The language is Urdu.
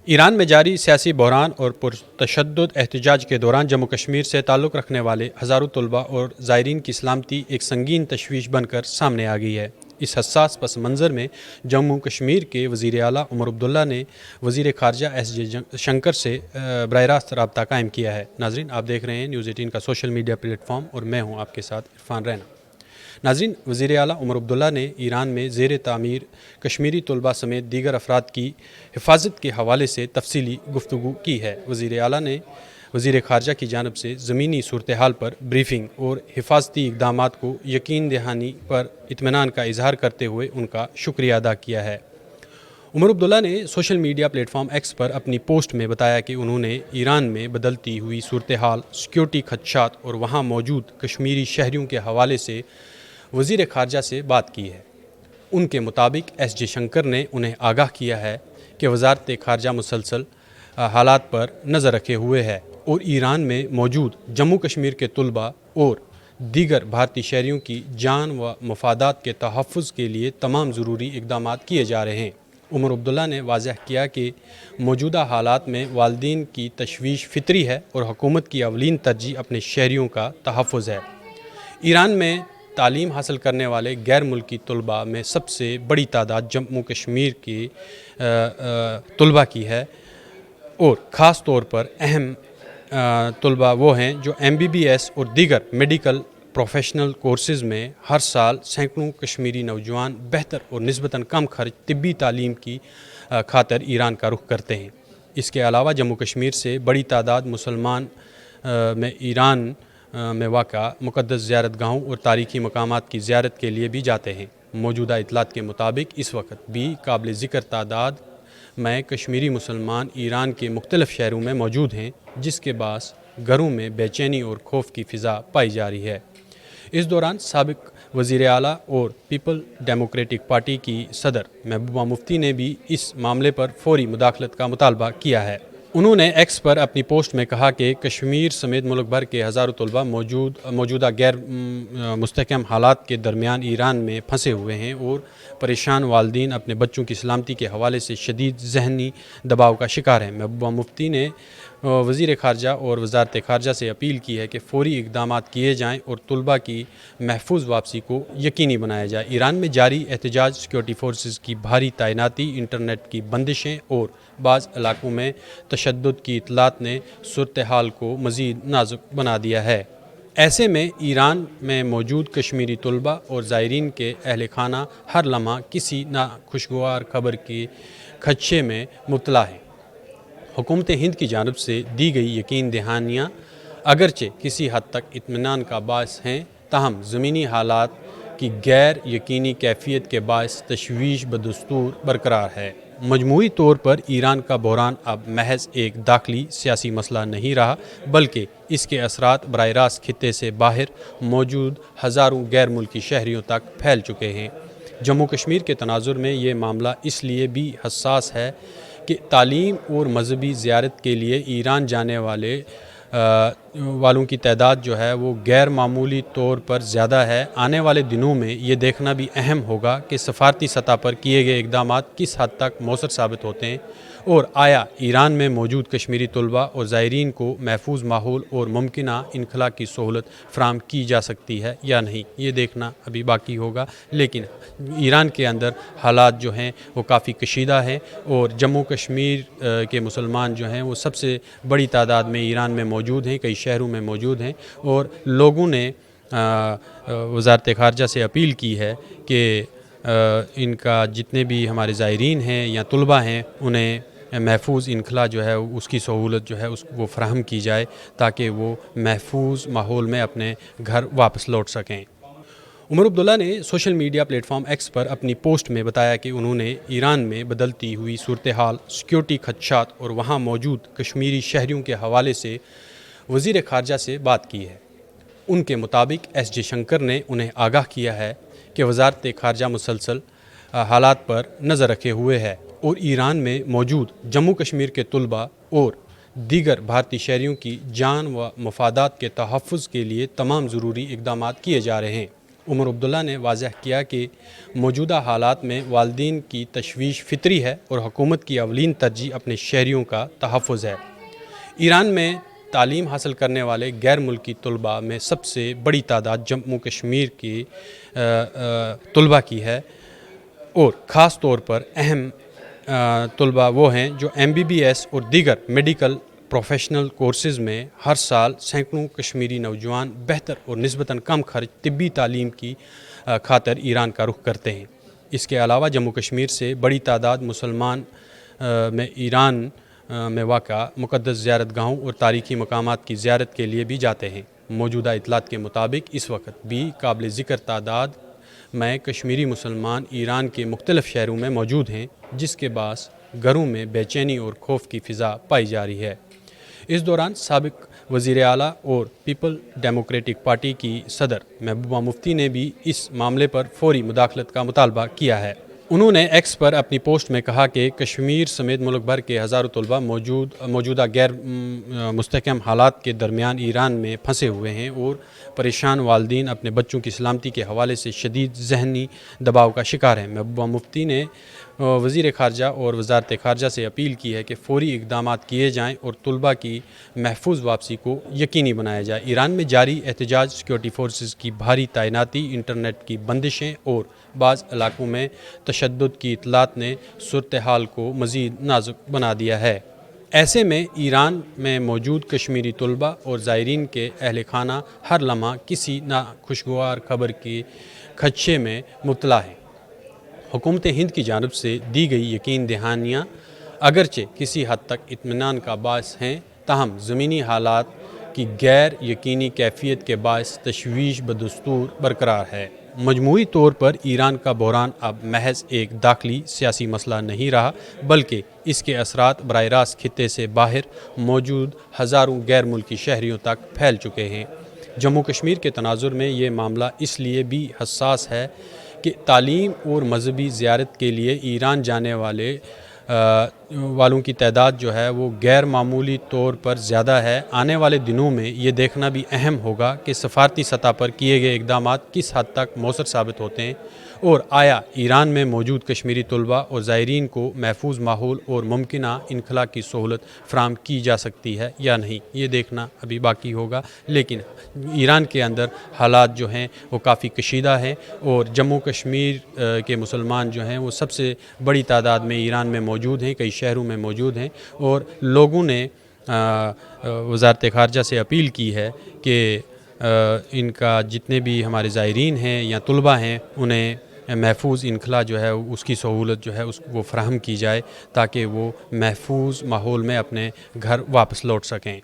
ایران میں جاری سیاسی بحران اور پرتشدد احتجاج کے دوران جموں کشمیر سے تعلق رکھنے والے ہزاروں طلباء اور زائرین کی سلامتی ایک سنگین تشویش بن کر سامنے آ گئی ہے۔ اس حساس پس منظر میں جموں کشمیر کے وزیر اعلیٰ عمر عبداللہ نے وزیر خارجہ ایس جے شنکر سے براہ راست رابطہ قائم کیا ہے۔ ناظرین، آپ دیکھ رہے ہیں نیوز 18 کا سوشل میڈیا پلیٹ فارم اور میں ہوں آپ کے ساتھ عرفان رینا۔ ناظرین، وزیر اعلیٰ عمر عبداللہ نے ایران میں زیر تعمیر کشمیری طلباء سمیت دیگر افراد کی حفاظت کے حوالے سے تفصیلی گفتگو کی ہے۔ وزیر اعلیٰ نے وزیر خارجہ کی جانب سے زمینی صورتحال پر بریفنگ اور حفاظتی اقدامات کو یقین دہانی پر اطمینان کا اظہار کرتے ہوئے ان کا شکریہ ادا کیا ہے۔ عمر عبداللہ نے social media platform X پر اپنی پوسٹ میں بتایا کہ انہوں نے ایران میں بدلتی ہوئی صورتحال، سیکیورٹی خدشات اور وہاں موجود کشمیری شہریوں کے حوالے سے وزیر خارجہ سے بات کی ہے۔ ان کے مطابق ایس جے شنکر نے انہیں آگاہ کیا ہے کہ وزارت خارجہ مسلسل حالات پر نظر رکھے ہوئے ہے اور ایران میں موجود جموں کشمیر کے طلباء اور دیگر بھارتی شہریوں کی جان و مفادات کے تحفظ کے لیے تمام ضروری اقدامات کیے جا رہے ہیں۔ عمر عبداللہ نے واضح کیا کہ موجودہ حالات میں والدین کی تشویش فطری ہے اور حکومت کی اولین ترجیح اپنے شہریوں کا تحفظ ہے۔ ایران میں تعلیم حاصل کرنے والے غیر ملکی طلباء میں سب سے بڑی تعداد جموں کشمیر کے طلباء کی ہے اور خاص طور پر اہم طلباء وہ ہیں جو MBBS اور دیگر میڈیکل پروفیشنل کورسز میں ہر سال سینکڑوں کشمیری نوجوان بہتر اور نسبتاً کم خرچ طبی تعلیم کی خاطر ایران کا رخ کرتے ہیں۔ اس کے علاوہ جموں کشمیر سے بڑی تعداد مسلمان میں ایران میں واقع مقدس زیارت گاہوں اور تاریخی مقامات کی زیارت کے لیے بھی جاتے ہیں۔ موجودہ اطلاعات کے مطابق اس وقت بھی قابل ذکر تعداد میں کشمیری مسلمان ایران کے مختلف شہروں میں موجود ہیں، جس کے باعث گھروں میں بے چینی اور خوف کی فضا پائی جا رہی ہے۔ اس دوران سابق وزیر اعلیٰ اور پیپل ڈیموکریٹک پارٹی کی صدر محبوبہ مفتی نے بھی اس معاملے پر فوری مداخلت کا مطالبہ کیا ہے۔ انہوں نے ایکس پر اپنی پوسٹ میں کہا کہ کشمیر سمیت ملک بھر کے ہزاروں طلباء موجودہ غیر مستحکم حالات کے درمیان ایران میں پھنسے ہوئے ہیں اور پریشان والدین اپنے بچوں کی سلامتی کے حوالے سے شدید ذہنی دباؤ کا شکار ہیں۔ محبوبہ مفتی نے وزیر خارجہ اور وزارت خارجہ سے اپیل کی ہے کہ فوری اقدامات کیے جائیں اور طلباء کی محفوظ واپسی کو یقینی بنایا جائے۔ ایران میں جاری احتجاج، سیکیورٹی فورسز کی بھاری تعیناتی، انٹرنیٹ کی بندشیں اور بعض علاقوں میں تشدد کی اطلاعات نے صورتحال کو مزید نازک بنا دیا ہے۔ ایسے میں ایران میں موجود کشمیری طلباء اور زائرین کے اہل خانہ ہر لمحہ کسی ناخوشگوار خبر کے خدشے میں مبتلا ہیں۔ حکومت ہند کی جانب سے دی گئی یقین دہانیاں اگرچہ کسی حد تک اطمینان کا باعث ہیں، تاہم زمینی حالات کی غیر یقینی کیفیت کے باعث تشویش بدستور برقرار ہے۔ مجموعی طور پر ایران کا بحران اب محض ایک داخلی سیاسی مسئلہ نہیں رہا، بلکہ اس کے اثرات براہ راست خطے سے باہر موجود ہزاروں غیر ملکی شہریوں تک پھیل چکے ہیں۔ جموں کشمیر کے تناظر میں یہ معاملہ اس لیے بھی حساس ہے کہ تعلیم اور مذہبی زیارت کے لیے ایران جانے والوں کی تعداد جو ہے وہ غیر معمولی طور پر زیادہ ہے۔ آنے والے دنوں میں یہ دیکھنا بھی اہم ہوگا کہ سفارتی سطح پر کیے گئے اقدامات کس حد تک مؤثر ثابت ہوتے ہیں اور آیا ایران میں موجود کشمیری طلباء اور زائرین کو محفوظ ماحول اور ممکنہ انخلاء کی سہولت فراہم کی جا سکتی ہے یا نہیں، یہ دیکھنا ابھی باقی ہوگا۔ لیکن ایران کے اندر حالات جو ہیں وہ کافی کشیدہ ہیں اور جموں کشمیر کے مسلمان جو ہیں وہ سب سے بڑی تعداد میں ایران میں موجود ہیں، کئی شہروں میں موجود ہیں، اور لوگوں نے وزارت خارجہ سے اپیل کی ہے کہ ان کا جتنے بھی ہمارے زائرین ہیں یا طلباء ہیں انہیں محفوظ انخلاء جو ہے اس کی سہولت جو ہے وہ فراہم کی جائے تاکہ وہ محفوظ ماحول میں اپنے گھر واپس لوٹ سکیں۔ عمر عبداللہ نے social media platform X پر اپنی پوسٹ میں بتایا کہ انہوں نے ایران میں بدلتی ہوئی صورتحال، سیکیورٹی خدشات اور وہاں موجود کشمیری شہریوں کے حوالے سے وزیر خارجہ سے بات کی ہے۔ ان کے مطابق ایس جے شنکر نے انہیں آگاہ کیا ہے کہ وزارت خارجہ مسلسل حالات پر نظر رکھے ہوئے ہے اور ایران میں موجود جموں کشمیر کے طلباء اور دیگر بھارتی شہریوں کی جان و مفادات کے تحفظ کے لیے تمام ضروری اقدامات کیے جا رہے ہیں۔ عمر عبداللہ نے واضح کیا کہ موجودہ حالات میں والدین کی تشویش فطری ہے اور حکومت کی اولین ترجیح اپنے شہریوں کا تحفظ ہے۔ ایران میں تعلیم حاصل کرنے والے غیر ملکی طلباء میں سب سے بڑی تعداد جموں کشمیر کی طلباء کی ہے، اور خاص طور پر اہم طلباء وہ ہیں جو MBBS اور دیگر میڈیکل پروفیشنل کورسز میں ہر سال سینکڑوں کشمیری نوجوان بہتر اور نسبتاً کم خرچ طبی تعلیم کی خاطر ایران کا رخ کرتے ہیں۔ اس کے علاوہ جموں کشمیر سے بڑی تعداد مسلمان میں ایران میں واقع مقدس زیارت گاہوں اور تاریخی مقامات کی زیارت کے لیے بھی جاتے ہیں۔ موجودہ اطلاعات کے مطابق اس وقت بھی قابل ذکر تعداد میں کشمیری مسلمان ایران کے مختلف شہروں میں موجود ہیں، جس کے باعث گھروں میں بے چینی اور خوف کی فضا پائی جا رہی ہے۔ اس دوران سابق وزیر اعلیٰ اور پیپل ڈیموکریٹک پارٹی کی صدر محبوبہ مفتی نے بھی اس معاملے پر فوری مداخلت کا مطالبہ کیا ہے۔ انہوں نے ایکس پر اپنی پوسٹ میں کہا کہ کشمیر سمیت ملک بھر کے ہزاروں طلباء موجودہ غیر مستحکم حالات کے درمیان ایران میں پھنسے ہوئے ہیں، اور پریشان والدین اپنے بچوں کی سلامتی کے حوالے سے شدید ذہنی دباؤ کا شکار ہیں۔ محبوبہ مفتی نے وزیر خارجہ اور وزارت خارجہ سے اپیل کی ہے کہ فوری اقدامات کیے جائیں اور طلباء کی محفوظ واپسی کو یقینی بنایا جائے۔ ایران میں جاری احتجاج، سیکورٹی فورسز کی بھاری تعیناتی، انٹرنیٹ کی بندشیں اور بعض علاقوں میں تشدد کی اطلاعات نے صورتحال کو مزید نازک بنا دیا ہے۔ ایسے میں ایران میں موجود کشمیری طلباء اور زائرین کے اہل خانہ ہر لمحہ کسی ناخوشگوار خبر کے خدشے میں مبتلا ہیں۔ حکومت ہند کی جانب سے دی گئی یقین دہانیاں اگرچہ کسی حد تک اطمینان کا باعث ہیں، تاہم زمینی حالات کی غیر یقینی کیفیت کے باعث تشویش بدستور برقرار ہے۔ مجموعی طور پر ایران کا بحران اب محض ایک داخلی سیاسی مسئلہ نہیں رہا، بلکہ اس کے اثرات براہ راست خطے سے باہر موجود ہزاروں غیر ملکی شہریوں تک پھیل چکے ہیں۔ جموں کشمیر کے تناظر میں یہ معاملہ اس لیے بھی حساس ہے کہ تعلیم اور مذہبی زیارت کے لیے ایران جانے والوں کی تعداد جو ہے وہ غیر معمولی طور پر زیادہ ہے۔ آنے والے دنوں میں یہ دیکھنا بھی اہم ہوگا کہ سفارتی سطح پر کیے گئے اقدامات کس حد تک مؤثر ثابت ہوتے ہیں، اور آیا ایران میں موجود کشمیری طلباء اور زائرین کو محفوظ ماحول اور ممکنہ انخلاء کی سہولت فراہم کی جا سکتی ہے یا نہیں، یہ دیکھنا ابھی باقی ہوگا۔ لیکن ایران کے اندر حالات جو ہیں وہ کافی کشیدہ ہیں، اور جموں کشمیر کے مسلمان جو ہیں وہ سب سے بڑی تعداد میں ایران میں موجود ہیں، کئی شہروں میں موجود ہیں، اور لوگوں نے وزارت خارجہ سے اپیل کی ہے کہ ان کا جتنے بھی ہمارے زائرین ہیں یا طلباء ہیں انہیں محفوظ انخلاء جو ہے اس کی سہولت جو ہے وہ فراہم کی جائے، تاکہ وہ محفوظ ماحول میں اپنے گھر واپس لوٹ سکیں۔